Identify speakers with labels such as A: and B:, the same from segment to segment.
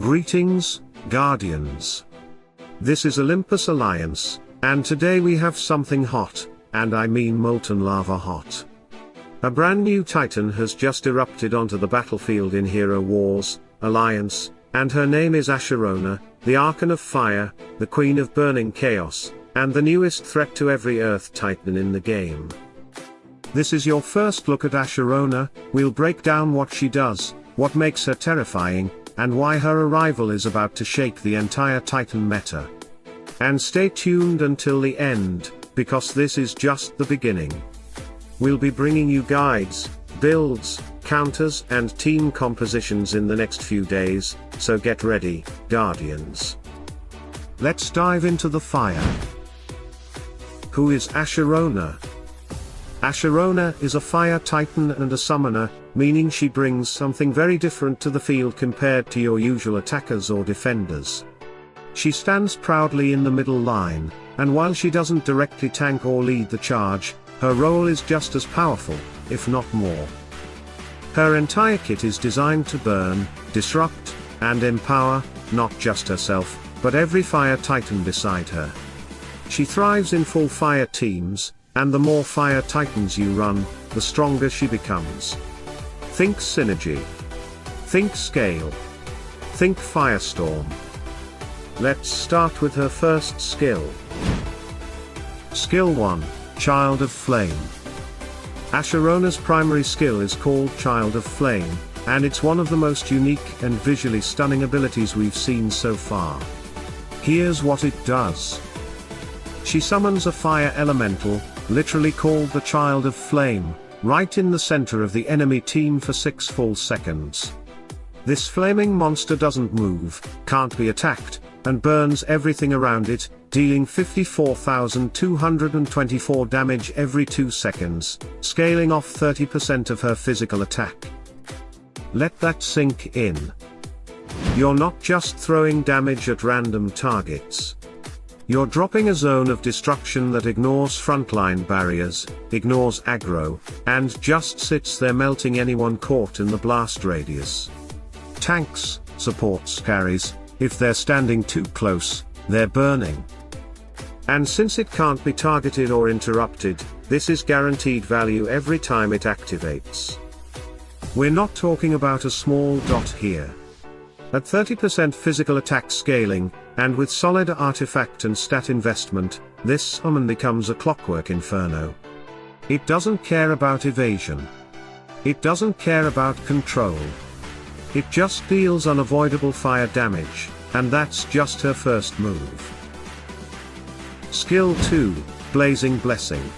A: Greetings, Guardians. This is Olympus Alliance, and today we have something hot, and I mean molten lava hot. A brand new Titan has just erupted onto the battlefield in Hero Wars Alliance, and her name is Asherona, the Archon of Fire, the Queen of Burning Chaos, and the newest threat to every Earth Titan in the game. This is your first look at Asherona. We'll break down what she does, what makes her terrifying, and why her arrival is about to shake the entire Titan meta. And stay tuned until the end, because this is just the beginning. We'll be bringing you guides, builds, counters and team compositions in the next few days, so get ready, Guardians. Let's dive into the fire. Who is Asherona? Asherona is a fire titan and a summoner, meaning she brings something very different to the field compared to your usual attackers or defenders. She stands proudly in the middle line, and while she doesn't directly tank or lead the charge, her role is just as powerful, if not more. Her entire kit is designed to burn, disrupt, and empower, not just herself, but every fire titan beside her. She thrives in full fire teams, and the more fire titans you run, the stronger she becomes. Think synergy. Think scale. Think firestorm. Let's start with her first skill. Skill 1, Child of Flame. Asherona's primary skill is called Child of Flame, and it's one of the most unique and visually stunning abilities we've seen so far. Here's what it does. She summons a fire elemental, literally called the Child of Flame, right in the center of the enemy team for 6 full seconds. This flaming monster doesn't move, can't be attacked, and burns everything around it, dealing 54,224 damage every 2 seconds, scaling off 30% of her physical attack. Let that sink in. You're not just throwing damage at random targets. You're dropping a zone of destruction that ignores frontline barriers, ignores aggro, and just sits there melting anyone caught in the blast radius. Tanks, supports, carries, if they're standing too close, they're burning. And since it can't be targeted or interrupted, this is guaranteed value every time it activates. We're not talking about a small dot here. At 30% physical attack scaling, and with solid artifact and stat investment, this summon becomes a clockwork inferno. It doesn't care about evasion. It doesn't care about control. It just deals unavoidable fire damage, and that's just her first move. Skill 2, Blazing Blessing.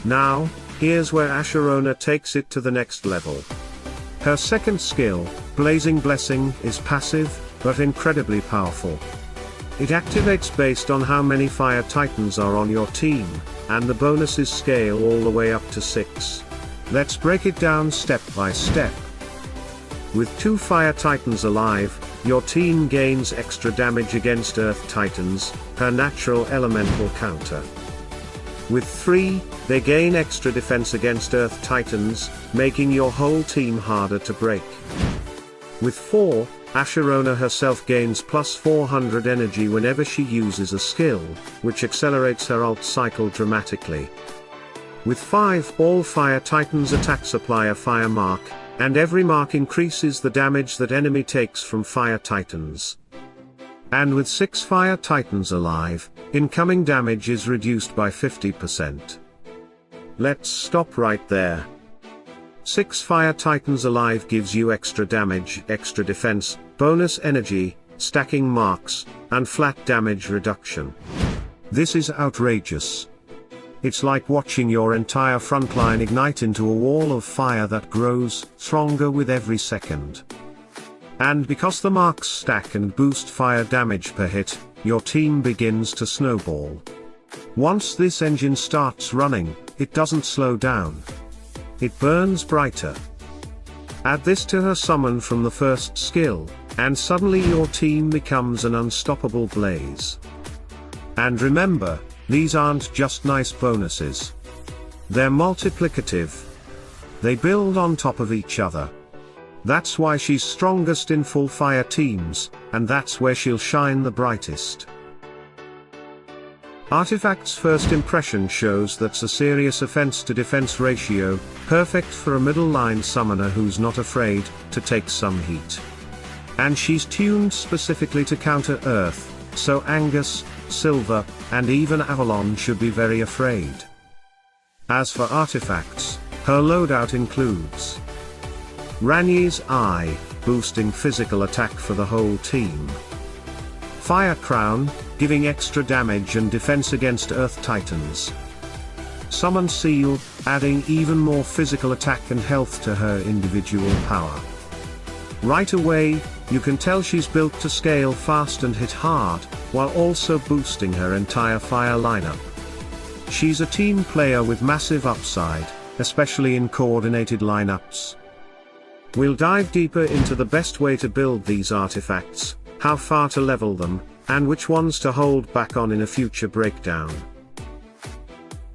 A: Now, here's where Asherona takes it to the next level. Her second skill, Blazing Blessing, is passive, but incredibly powerful. It activates based on how many fire titans are on your team, and the bonuses scale all the way up to 6. Let's break it down step by step. With 2 fire titans alive, your team gains extra damage against Earth Titans, her natural elemental counter. With 3, they gain extra defense against Earth Titans, making your whole team harder to break. With 4, Asherona herself gains plus 400 energy whenever she uses a skill, which accelerates her ult cycle dramatically. With 5, all Fire Titans attacks apply a fire mark, and every mark increases the damage that enemy takes from Fire Titans. And with 6 Fire Titans alive, incoming damage is reduced by 50%. Let's stop right there. 6 Fire Titans alive gives you extra damage, extra defense, bonus energy, stacking marks, and flat damage reduction. This is outrageous. It's like watching your entire frontline ignite into a wall of fire that grows stronger with every second. And because the marks stack and boost fire damage per hit, your team begins to snowball. Once this engine starts running, it doesn't slow down. It burns brighter. Add this to her summon from the first skill, and suddenly your team becomes an unstoppable blaze. And remember, these aren't just nice bonuses. They're multiplicative. They build on top of each other. That's why she's strongest in full fire teams, and that's where she'll shine the brightest. Artifact's first impression shows that's a serious offense to defense ratio, perfect for a middle line summoner who's not afraid to take some heat. And she's tuned specifically to counter Earth, so Angus, Silver, and even Avalon should be very afraid. As for artifacts, her loadout includes Ranyi's Eye, boosting physical attack for the whole team. Fire Crown, giving extra damage and defense against Earth Titans. Summon Seal, adding even more physical attack and health to her individual power. Right away, you can tell she's built to scale fast and hit hard, while also boosting her entire fire lineup. She's a team player with massive upside, especially in coordinated lineups. We'll dive deeper into the best way to build these artifacts, how far to level them, and which ones to hold back on in a future breakdown.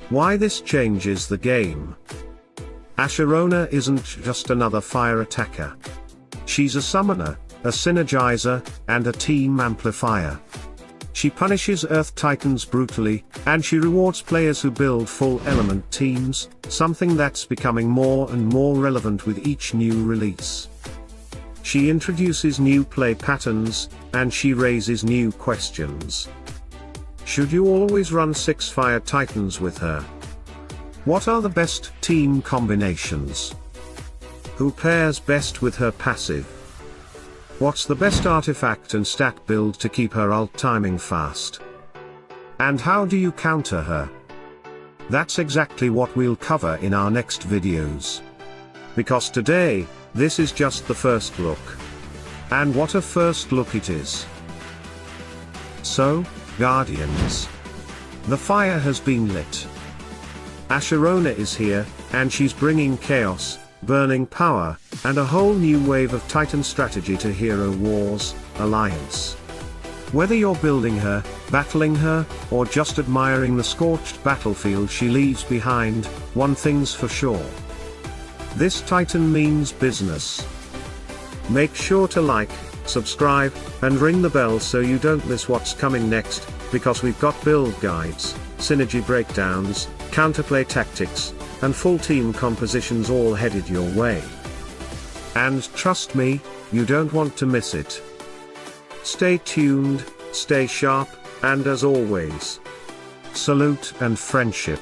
A: Why this changes the game. Asherona isn't just another fire attacker. She's a summoner, a synergizer, and a team amplifier. She punishes Earth Titans brutally, and she rewards players who build full element teams, something that's becoming more and more relevant with each new release. She introduces new play patterns, and she raises new questions. Should you always run 6 Fire Titans with her? What are the best team combinations? Who pairs best with her passive? What's the best artifact and stat build to keep her ult timing fast? And how do you counter her? That's exactly what we'll cover in our next videos. Because today, this is just the first look. And what a first look it is. So, Guardians. The fire has been lit. Asherona is here, and she's bringing chaos, burning power, and a whole new wave of Titan strategy to Hero Wars Alliance. Whether you're building her, battling her, or just admiring the scorched battlefield she leaves behind, one thing's for sure. This Titan means business. Make sure to like, subscribe, and ring the bell so you don't miss what's coming next, because we've got build guides, synergy breakdowns, counterplay tactics, and full team compositions all headed your way. And trust me, you don't want to miss it. Stay tuned, stay sharp, and as always, salute and friendship.